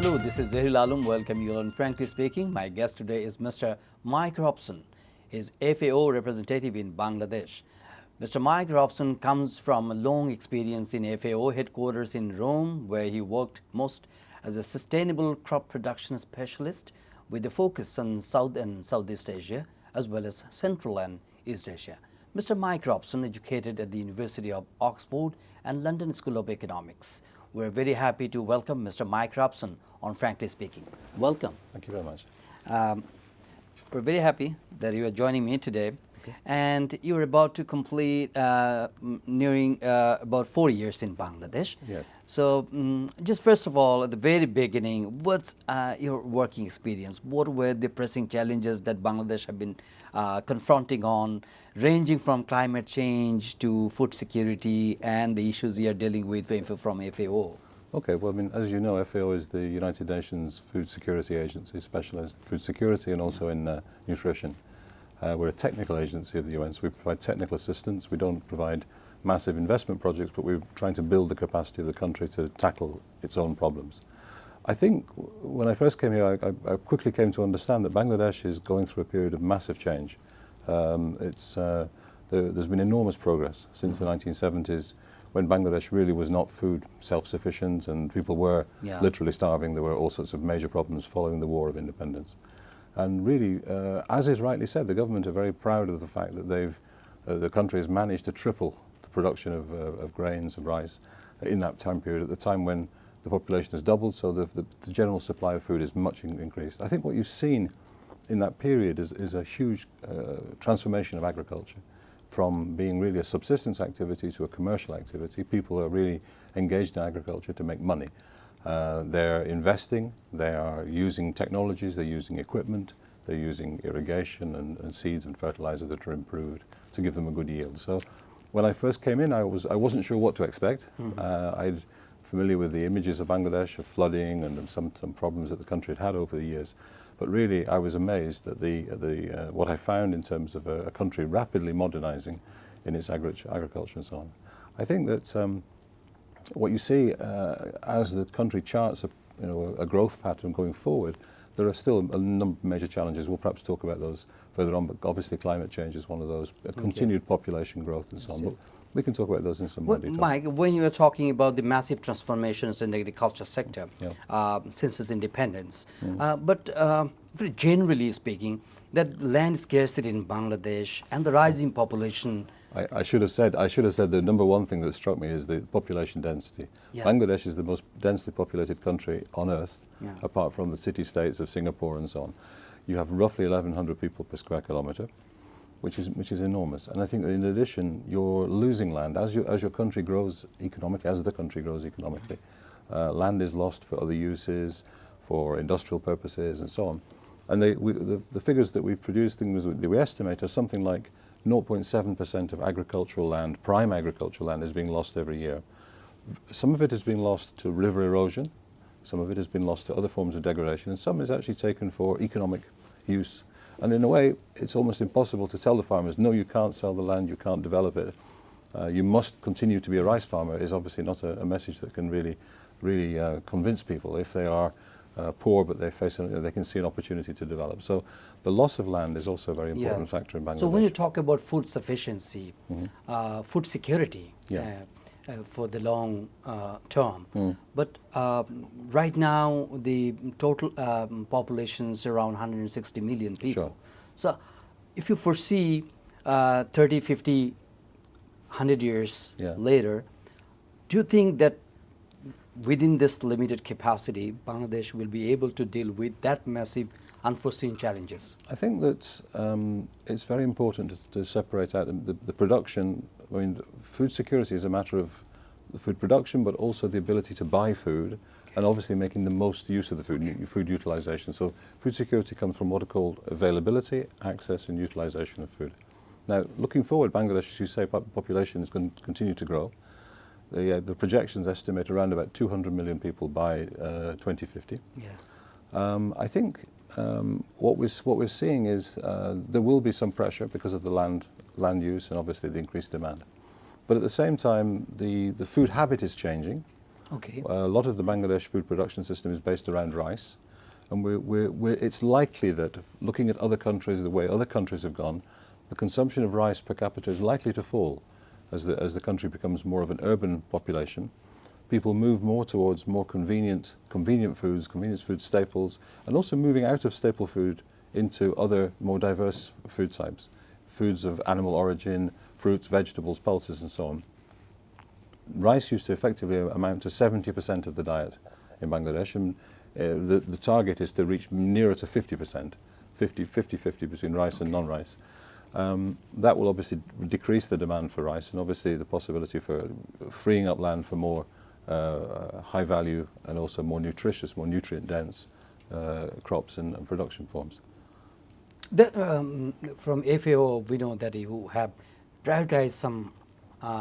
Hello, this is Zahil Alum. Welcome you on Frankly Speaking. My guest today is Mr. Mike Robson. He is FAO representative in Bangladesh. Mr. Mike Robson comes from a long experience in FAO headquarters in Rome, where he worked most as a sustainable crop production specialist with a focus on South and Southeast Asia, as well as Central and East Asia. Mr. Mike Robson educated at the University of Oxford and London School of Economics. We're very happy to welcome Mr. Mike Robson on Frankly Speaking. Welcome. Thank you very much. We're very happy that you are joining me today. Okay. And you're about to complete nearing about 4 years in Bangladesh. Yes. So just first of all, at the very beginning, what's your working experience? What were the pressing challenges that Bangladesh have been confronting on, ranging from climate change to food security and the issues you are dealing with from FAO? Okay, well, I mean, as you know, FAO is the United Nations Food Security Agency, specialized in food security and also in nutrition. We're a technical agency of the UN, so we provide technical assistance. We don't provide massive investment projects, but we're trying to build the capacity of the country to tackle its own problems. I think when I first came here, I quickly came to understand that Bangladesh is going through a period of massive change. There's been enormous progress since the 1970s, when Bangladesh really was not food self-sufficient and people were literally starving. There were all sorts of major problems following the War of Independence. And really, as is rightly said, the government are very proud of the fact that the country has managed to triple the production of grains, of rice, in that time period, at the time when the population has doubled, so the general supply of food is much increased. I think what you've seen in that period is a huge transformation of agriculture, from being really a subsistence activity to a commercial activity. People are really engaged in agriculture to make money. They're investing, they are using technologies, they're using equipment, they're using irrigation and seeds and fertilizer that are improved to give them a good yield. So when I first came in, I wasn't sure what to expect. I'm familiar with the images of Bangladesh, of flooding and some problems that the country had over the years. But really, I was amazed at what I found in terms of a country rapidly modernizing in its agriculture and so on. I think that what you see as the country charts a growth pattern going forward, there are still a number of major challenges. We'll perhaps talk about those further on, but obviously climate change is one of those, continued population growth and so on. But we can talk about those in some more detail. Mike, when you are talking about the massive transformations in the agriculture sector since its independence, but very generally speaking, that land scarcity in Bangladesh and the rising population. I should have said the number one thing that struck me is the population density. Bangladesh is the most densely populated country on earth, apart from the city-states of Singapore and so on. You have roughly 1,100 people per square kilometre, which is enormous. And I think that in addition, you're losing land as your country grows economically, as the country grows economically. Land is lost for other uses, for industrial purposes and so on. And the figures that we've produced, things that we estimate, are something like 0.7% of agricultural land, prime agricultural land, is being lost every year. Some of it has been lost to river erosion, some of it has been lost to other forms of degradation, and some is actually taken for economic use. And in a way, it's almost impossible to tell the farmers, no, you can't sell the land, you can't develop it. You must continue to be a rice farmer is obviously not a message that can really convince people if they are poor, but they can see an opportunity to develop. So the loss of land is also a very important factor in Bangladesh. So when you talk about food sufficiency, food security for the long term, but right now the total population is around 160 million people. So if you foresee 30, 50, 100 years later, do you think that within this limited capacity, Bangladesh will be able to deal with that massive unforeseen challenges? I think that it's very important to separate out the production. I mean, food security is a matter of the food production, but also the ability to buy food, and obviously making the most use of the food utilization. So food security comes from what are called availability, access, and utilization of food. Now, looking forward, Bangladesh, as you say, population is going to continue to grow. The projections estimate around about 200 million people by 2050. I think what we're seeing is there will be some pressure because of the land use and obviously the increased demand. But at the same time, the food habit is changing. Okay. A lot of the Bangladesh food production system is based around rice. And it's likely that, looking at other countries, the way other countries have gone, the consumption of rice per capita is likely to fall as the country becomes more of an urban population. People move more towards more convenient foods, convenience food staples, and also moving out of staple food into other more diverse food types, foods of animal origin, fruits, vegetables, pulses, and so on. Rice used to effectively amount to 70% of the diet in Bangladesh, and the target is to reach nearer to 50%, 50-50 between rice and non-rice. That will obviously decrease the demand for rice, and obviously the possibility for freeing up land for more high value and also more nutritious, more nutrient dense crops and production forms. From FAO, we know that you have prioritized some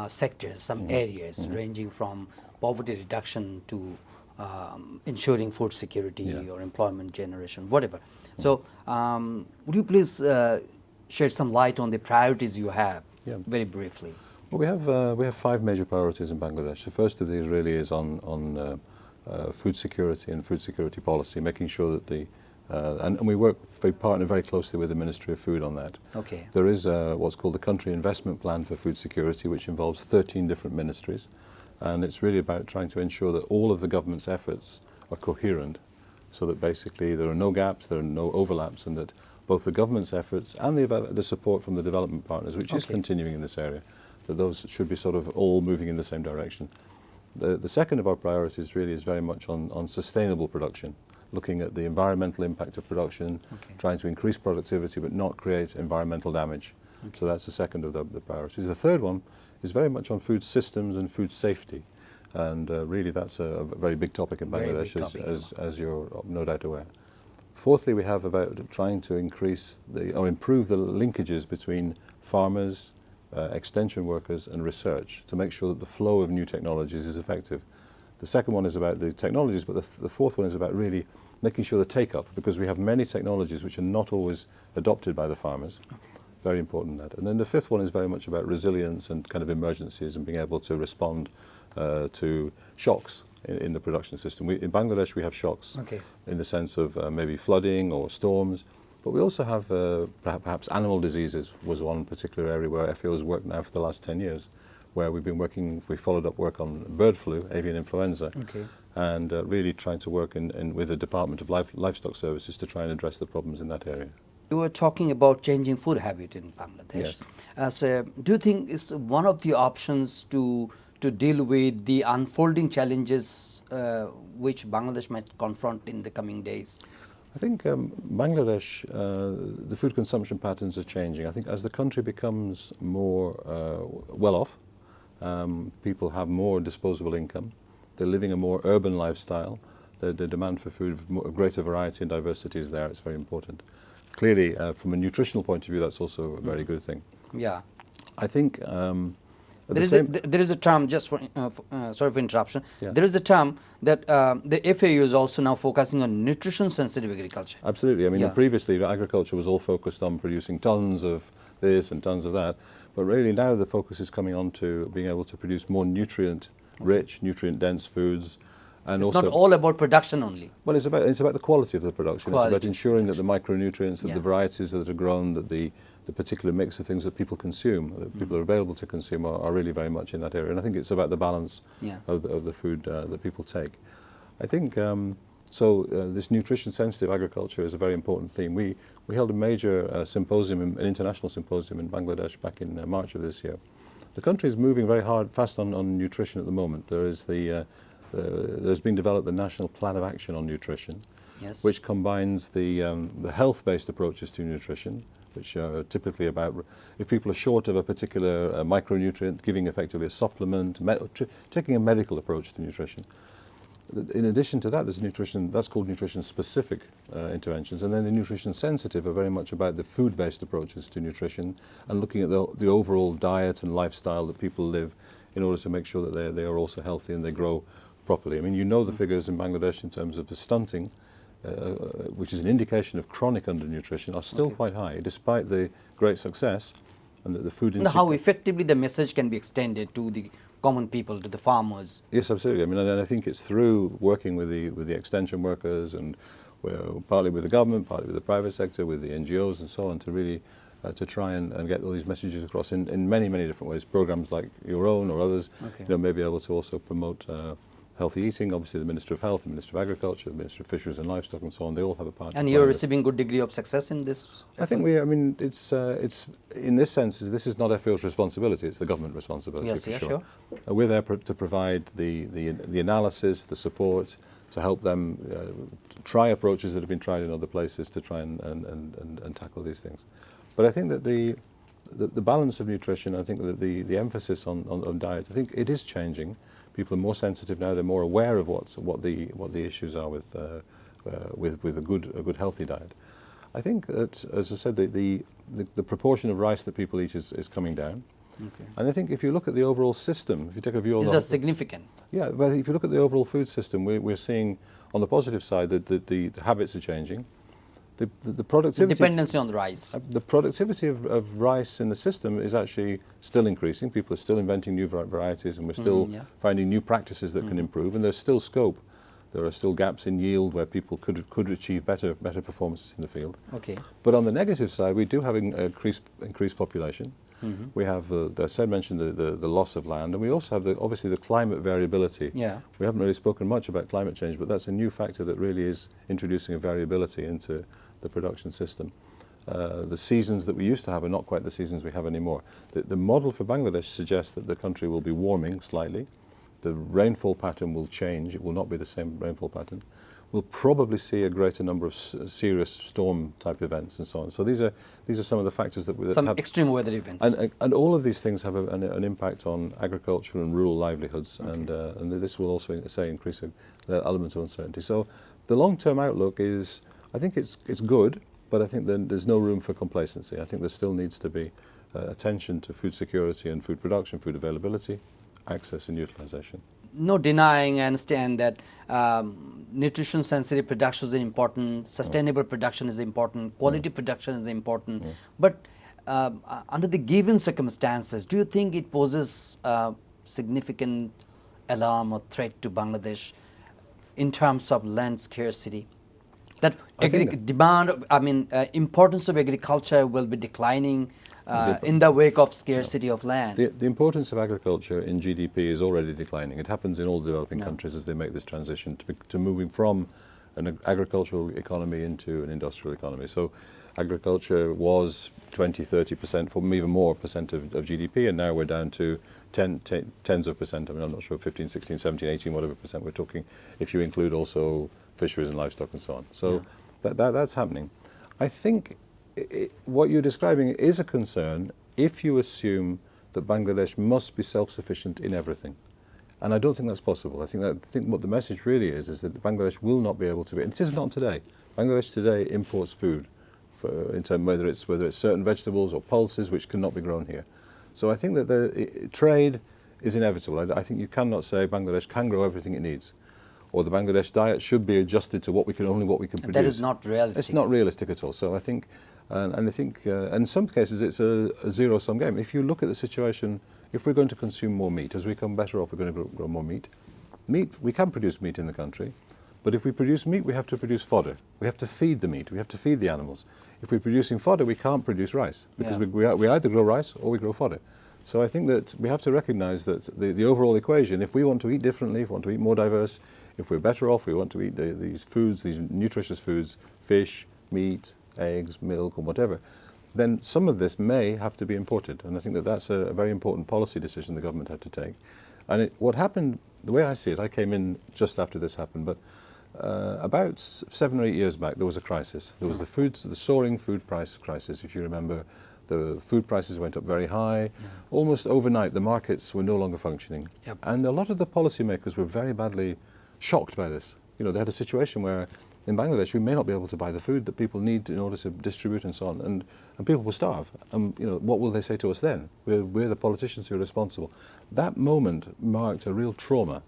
sectors, some areas ranging from poverty reduction to ensuring food security or employment generation, whatever. So, would you please shed some light on the priorities you have, very briefly? Well, we have 5 major priorities in Bangladesh. The first of these really is on food security and food security policy, making sure that and we partner very closely with the Ministry of Food on that. Okay. There is what's called the Country Investment Plan for Food Security, which involves 13 different ministries, and it's really about trying to ensure that all of the government's efforts are coherent, so that basically there are no gaps, there are no overlaps, and that both the government's efforts and the support from the development partners, which is continuing in this area, that those should be sort of all moving in the same direction. The second of our priorities really is very much on sustainable production, looking at the environmental impact of production, trying to increase productivity but not create environmental damage. So that's the second of the priorities. The third one is very much on food systems and food safety, and really that's a very big topic in Bangladesh, as you're no doubt aware. Fourthly, we have about trying to increase or improve the linkages between farmers, extension workers and research to make sure that the flow of new technologies is effective. The second one is about the technologies, but the fourth one is about really making sure the take-up, because we have many technologies which are not always adopted by the farmers. Very important that. And then the fifth one is very much about resilience and kind of emergencies and being able to respond to shocks in the production system. In Bangladesh we have shocks in the sense of maybe flooding or storms, but we also have perhaps animal diseases was one particular area where FAO has worked now for the last 10 years, where we followed up work on bird flu, avian influenza, and really trying to work with the Department of Livestock Services to try and address the problems in that area. You were talking about changing food habit in Bangladesh. Yes. Do you think it's one of the options to deal with the unfolding challenges which Bangladesh might confront in the coming days? I think Bangladesh, the food consumption patterns are changing. I think as the country becomes more well off, people have more disposable income, they're living a more urban lifestyle, the demand for food, greater variety and diversity is there, it's very important. Clearly, from a nutritional point of view, that's also a very good thing. Yeah. I think there is a term, just for, sorry for interruption, Yeah. there is a term that the FAO is also now focusing on nutrition-sensitive agriculture. Absolutely. I mean, previously agriculture was all focused on producing tons of this and tons of that, but really now the focus is coming on to being able to produce more nutrient-rich, nutrient-dense foods. And it's also, not all about production only. Well, it's about the quality of the production. Quality. It's about ensuring that the micronutrients, that the varieties that are grown, that the particular mix of things that people consume, that people are available to consume, are really very much in that area. And I think it's about the balance of the food that people take. I think this nutrition-sensitive agriculture is a very important theme. We held a major symposium, an international symposium in Bangladesh back in March of this year. The country is moving very fast on nutrition at the moment. There's been developed the National Plan of Action on Nutrition, which combines the health-based approaches to nutrition, which are typically about if people are short of a particular micronutrient, giving effectively a supplement, taking a medical approach to nutrition. In addition to that, there's nutrition, that's called nutrition-specific interventions, and then the nutrition-sensitive are very much about the food-based approaches to nutrition and looking at the overall diet and lifestyle that people live in order to make sure that they are also healthy and they grow properly. I mean, you know the figures in Bangladesh in terms of the stunting, which is an indication of chronic undernutrition, are still quite high, despite the great success. and that the food and how effectively the message can be extended to the common people, to the farmers. Yes, absolutely. I mean, and I think it's through working with the extension workers and partly with the government, partly with the private sector, with the NGOs and so on, to really to try and get all these messages across in many, many different ways. Programs like your own or others, may be able to also promote healthy eating. Obviously, the Minister of Health, the Minister of Agriculture, the Minister of Fisheries and Livestock, and so on, they all have a part. And you're receiving good degree of success in this? I think it's in this sense, this is not FAO's responsibility, it's the government responsibility. Yes, for yeah, sure. sure. We're there to provide the analysis, the support, to help them try approaches that have been tried in other places to try and tackle these things. But I think that the balance of nutrition, I think that the emphasis on diet, I think it is changing. People are more sensitive now. They're more aware of what the issues are with a good healthy diet. I think that, as I said, the proportion of rice that people eat is coming down. Okay. And I think if you look at the overall system, if you take a view on is that significant? Yeah, but if you look at the overall food system, we're seeing on the positive side that the habits are changing. The productivity, dependency on the rice. The productivity of rice in the system is actually still increasing. People are still inventing new varieties, and we're still finding new practices that can improve. And there's still scope. There are still gaps in yield where people could achieve better performances in the field. Okay. But on the negative side, we do have increased population. We have, as I mentioned, the loss of land, and we also have obviously the climate variability. Yeah. We haven't really spoken much about climate change, but that's a new factor that really is introducing a variability into the production system. The seasons that we used to have are not quite the seasons we have anymore. The model for Bangladesh suggests that the country will be warming slightly. The rainfall pattern will change. It will not be the same rainfall pattern. We'll probably see a greater number of serious storm type events and so on. So these are some of the factors that have extreme weather events. And all of these things have an impact on agriculture and rural livelihoods, and this will also increase the element of uncertainty. So the long-term outlook is, I think it's good, but I think there's no room for complacency. I think there still needs to be attention to food security and food production, food availability, access and utilization. No denying, I understand that nutrition sensitive production is important, sustainable production is important, quality production is important, but under the given circumstances, do you think it poses significant alarm or threat to Bangladesh in terms of land scarcity? That importance of agriculture will be declining in the wake of scarcity of land. The importance of agriculture in GDP is already declining. It happens in all developing countries as they make this transition to moving from an agricultural economy into an industrial economy. So agriculture was 20-30%, for even more percent of GDP, and now we're down to tens of percent. I mean, I'm not sure, 15, 16, 17, 18, whatever percent we're talking, if you include also fisheries and livestock and so on. So that's happening. I think what you're describing is a concern if you assume that Bangladesh must be self-sufficient in everything. And I don't think that's possible. I think what the message really is that Bangladesh will not be able to be, and it is not today. Bangladesh today imports food, in terms whether it's certain vegetables or pulses which cannot be grown here. So I think that the trade is inevitable. I think you cannot say Bangladesh can grow everything it needs, or the Bangladesh diet should be adjusted to what we can produce. That is not realistic. It's not realistic at all. So I think, in some cases it's a zero-sum game. If you look at the situation, if we're going to consume more meat, as we become better off, we're going to grow more meat. We can produce meat in the country, but if we produce meat, we have to produce fodder. We have to feed the meat. We have to feed the animals. If we're producing fodder, we can't produce rice, because we either grow rice or we grow fodder. So I think that we have to recognize that the overall equation, if we want to eat differently, if we want to eat more diverse, if we're better off, we want to eat these foods, these nutritious foods, fish, meat, eggs, milk, or whatever, then some of this may have to be imported. And I think that that's a very important policy decision the government had to take. And what happened, the way I see it, I came in just after this happened, but about 7 or 8 years back, there was a crisis. There was the soaring food price crisis, if you remember. The food prices went up very high. Almost overnight, the markets were no longer functioning. Yep. And a lot of the policymakers were very badly shocked by this. You know, they had a situation where in Bangladesh, we may not be able to buy the food that people need in order to distribute and so on, and people will starve. You know, what will they say to us then? We're the politicians who are responsible. That moment marked a real trauma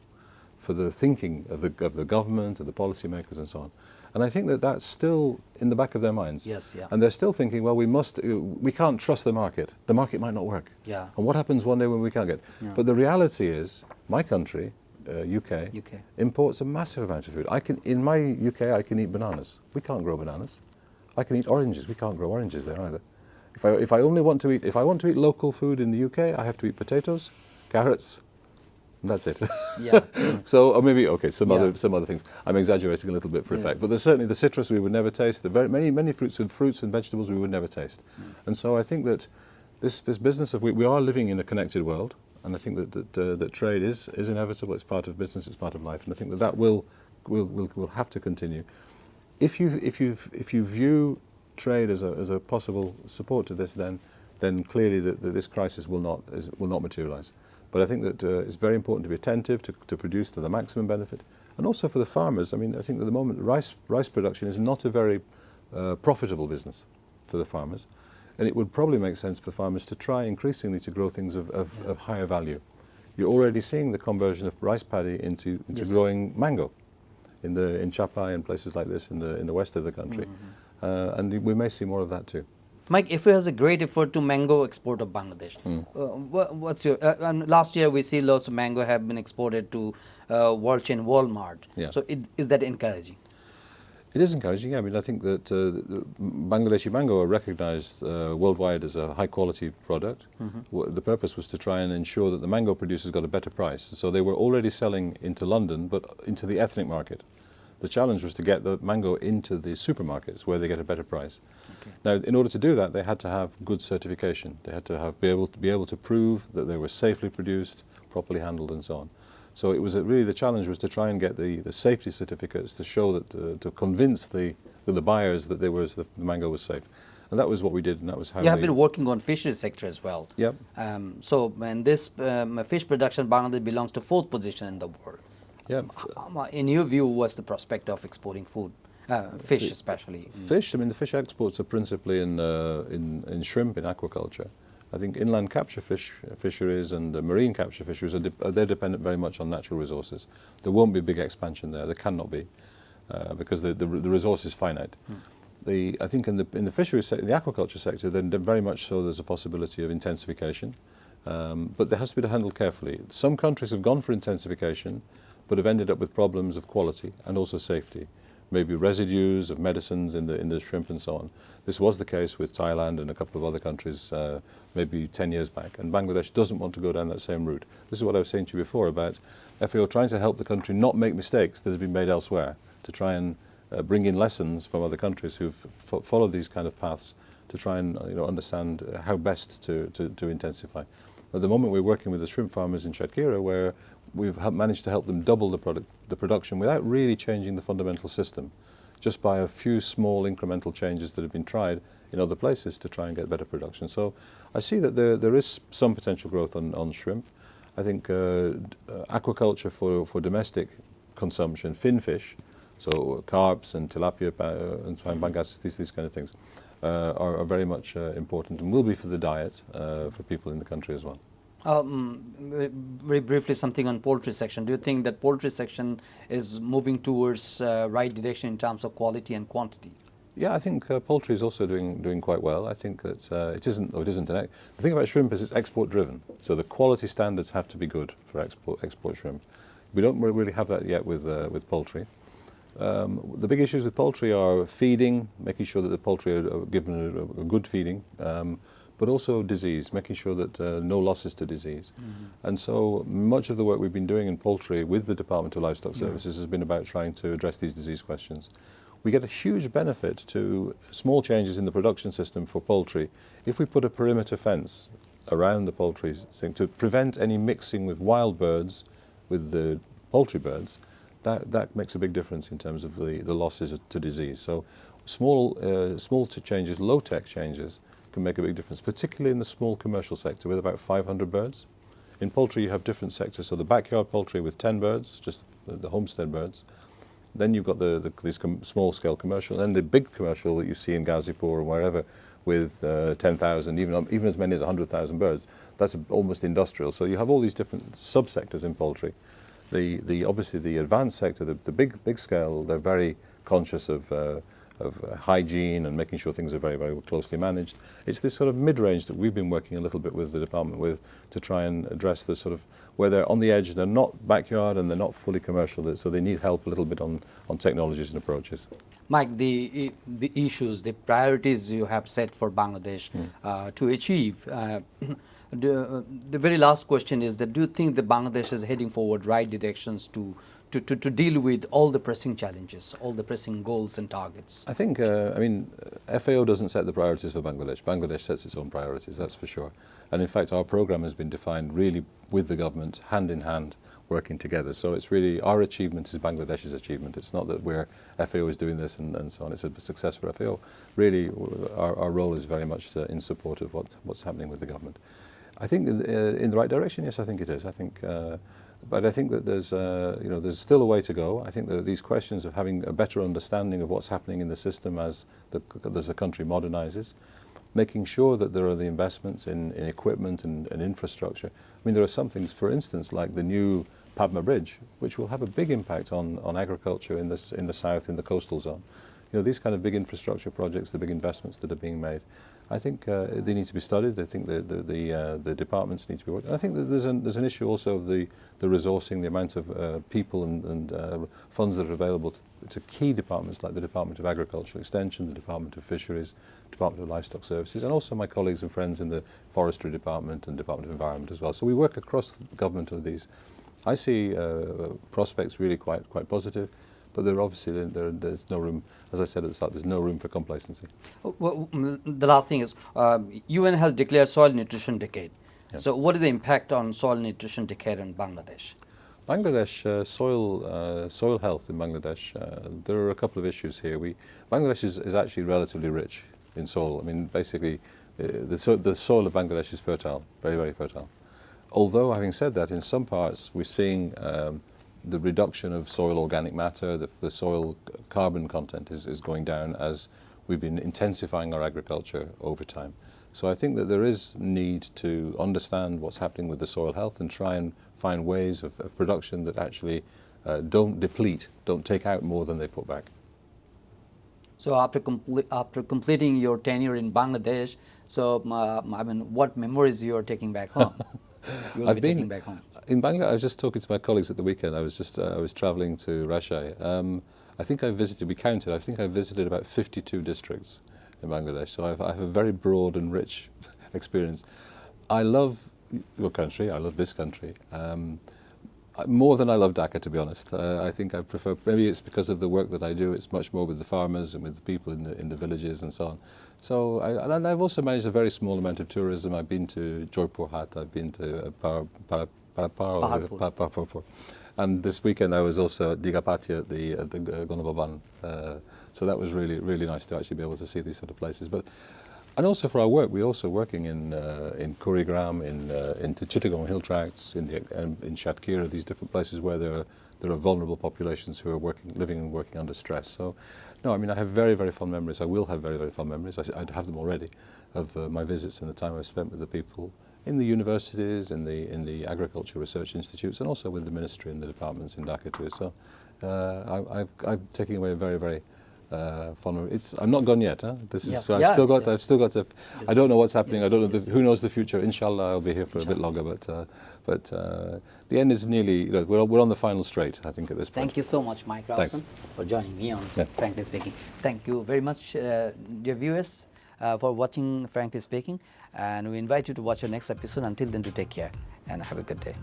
for the thinking of the government and the policymakers and so on. And I think that that's still in the back of their minds. Yes, yeah. And they're still thinking, well, we can't trust the market. The market might not work. Yeah. And what happens one day when we can't get? Yeah. But the reality is, my country, UK, imports a massive amount of food. In my UK, I can eat bananas. We can't grow bananas. I can eat oranges. We can't grow oranges there either. If I want to eat local food in the UK, I have to eat potatoes, carrots. That's it. Yeah. So, or maybe some other things. I'm exaggerating a little bit for effect, but there's certainly the citrus we would never taste. The many fruits and vegetables we would never taste. And so I think that this business of we are living in a connected world, and I think that trade is inevitable. It's part of business. It's part of life, and I think that will have to continue. If you view trade as a possible support to this, then clearly this crisis will not materialise. But I think that it's very important to be attentive to produce to the maximum benefit, and also for the farmers. I mean, I think at the moment rice production is not a very profitable business for the farmers, and it would probably make sense for farmers to try increasingly to grow things of higher value. You're already seeing the conversion of rice paddy into growing mango in Chapai and places like this in the west of the country, and we may see more of that too. Mike, IFA has a great effort to mango export of Bangladesh. What's your last year we see lots of mango have been exported to world chain Walmart. Yeah. So is that encouraging? It is encouraging. I mean, I think that Bangladeshi mango are recognized worldwide as a high quality product. The purpose was to try and ensure that the mango producers got a better price. So they were already selling into London, but into the ethnic market. The challenge was to get the mango into the supermarkets where they get a better price. Okay. Now, in order to do that, they had to have good certification. They had to be able to prove that they were safely produced, properly handled, and so on. So it was really the challenge was to try and get the safety certificates to show that to convince the buyers that the mango was safe. And that was what we did, and that was how. You have been working on fisheries sector as well. Yep. So, and this fish production, Bangladesh belongs to 4th position in the world. Yeah. In your view, what's the prospect of exporting food, fish especially? Fish. I mean, the fish exports are principally in shrimp, in aquaculture. I think inland capture fisheries and marine capture fisheries they're dependent very much on natural resources. There won't be big expansion there. There cannot be, because the resource is finite. I think in the fisheries sector, the aquaculture sector, then very much so there's a possibility of intensification, but there has to be handled carefully. Some countries have gone for intensification, but have ended up with problems of quality and also safety, maybe residues of medicines in the shrimp and so on. This was the case with Thailand and a couple of other countries maybe 10 years back, and Bangladesh doesn't want to go down that same route. This is what I was saying to you before about FAO trying to help the country not make mistakes that have been made elsewhere, to try and bring in lessons from other countries who've followed these kind of paths to try and understand how best to intensify. At the moment we're working with the shrimp farmers in Shakira, where we've managed to help them double the production without really changing the fundamental system, just by a few small incremental changes that have been tried in other places to try and get better production. So I see that there is some potential growth on shrimp. I think aquaculture for domestic consumption, fin fish, so carps and tilapia and pangas, these kind of things, are very much important and will be for the diet for people in the country as well. Very briefly, something on poultry section. Do you think that poultry section is moving towards right direction in terms of quality and quantity? Yeah, I think poultry is also doing quite well. I think that it isn't. The thing about shrimp is it's export driven, so the quality standards have to be good for export shrimp. We don't really have that yet with poultry. The big issues with poultry are feeding, making sure that the poultry are given a good feeding, but also disease, making sure that no losses to disease. And so much of the work we've been doing in poultry with the Department of Livestock Services has been about trying to address these disease questions. We get a huge benefit to small changes in the production system for poultry if we put a perimeter fence around the poultry thing to prevent any mixing with wild birds with the poultry birds. That makes a big difference in terms of the losses to disease. So small changes, low-tech changes, can make a big difference, particularly in the small commercial sector with about 500 birds. In poultry, you have different sectors. So the backyard poultry with 10 birds, just the homestead birds. Then you've got these small-scale commercial, and then the big commercial that you see in Ghazipur or wherever with 10,000, even as many as 100,000 birds. That's almost industrial. So you have all these different subsectors in poultry. Obviously the advanced sector, the big scale, they're very conscious of hygiene and making sure things are very, very closely managed. It's this sort of mid-range that we've been working a little bit with the department with to try and address the sort of where they're on the edge, they're not backyard and they're not fully commercial, so they need help a little bit on technologies and approaches. Mike, the issues, the priorities you have set for Bangladesh to achieve. The very last question is that do you think that Bangladesh is heading forward right directions to deal with all the pressing challenges, all the pressing goals and targets? I think, FAO doesn't set the priorities for Bangladesh. Bangladesh sets its own priorities, that's for sure. And in fact, our program has been defined really with the government, hand in hand, working together. So it's really, our achievement is Bangladesh's achievement. It's not that FAO is doing this and so on. It's a success for FAO. Really, our role is very much in support of what's happening with the government. I think in the right direction, yes, I think it is. I think, but I think that there's still a way to go. I think that these questions of having a better understanding of what's happening in the system as the country modernizes, making sure that there are the investments in equipment and infrastructure. I mean, there are some things, for instance, like the new Padma Bridge, which will have a big impact on agriculture in the south, in the coastal zone. These kind of big infrastructure projects, the big investments that are being made, I think they need to be studied. I think the departments need to be worked. And I think that there's an issue also of the resourcing, the amount of people and funds that are available to key departments like the Department of Agricultural Extension, the Department of Fisheries, Department of Livestock Services, and also my colleagues and friends in the Forestry Department and Department of Environment as well. So we work across the government of these. I see prospects really quite positive. But there's no room, as I said at the start, there's no room for complacency. Well, the last thing is, UN has declared Soil Nutrition Decade. Yeah. So what is the impact on Soil Nutrition Decade in Bangladesh? Bangladesh, soil health in Bangladesh, there are a couple of issues here. Bangladesh is actually relatively rich in soil. I mean, basically, the soil of Bangladesh is fertile, very, very fertile. Although, having said that, in some parts we're seeing the reduction of soil organic matter, the soil carbon content is going down as we've been intensifying our agriculture over time. So I think that there is need to understand what's happening with the soil health and try and find ways of production that actually don't deplete, don't take out more than they put back. So after completing your tenure in Bangladesh, so I mean, what memories you are taking back home? You will be taking back home. In Bangla, I was just talking to my colleagues at the weekend. I was travelling to Rajshahi. I think I visited about 52 districts in Bangladesh. So I have a very broad and rich experience. I love your country. I love this country. More than I love Dhaka, to be honest. I think I prefer, maybe it's because of the work that I do, it's much more with the farmers and with the people in the villages and so on. So, and I've also managed a very small amount of tourism. I've been to Joypur Hat, I've been to Paharpur. And this weekend I was also at Digapati at the Gonabhavan. So that was really, really nice to actually be able to see these sort of places. And also for our work, we're also working in Kurigram, in the Chittagong hill tracts, in Shatkhira, these different places where there are vulnerable populations who are living and working under stress. So, no, I mean, I have very, very fond memories. I will have very, very fond memories. I have them already of my visits and the time I've spent with the people in the universities, in the agriculture research institutes, and also with the ministry and the departments in Dhaka too. So, I'm taking away a very, very fond memory. I'm not gone yet. Huh? I've still got to. I don't know what's happening. I don't know. Who knows the future? Inshallah, I'll be here for a bit longer. But the end is nearly. We're on the final straight, I think, at this point. Thank you so much, Mike Robson, for joining me on Frankly Speaking. Thank you very much, dear viewers, for watching Frankly Speaking, and we invite you to watch our next episode. Until then, to take care and have a good day.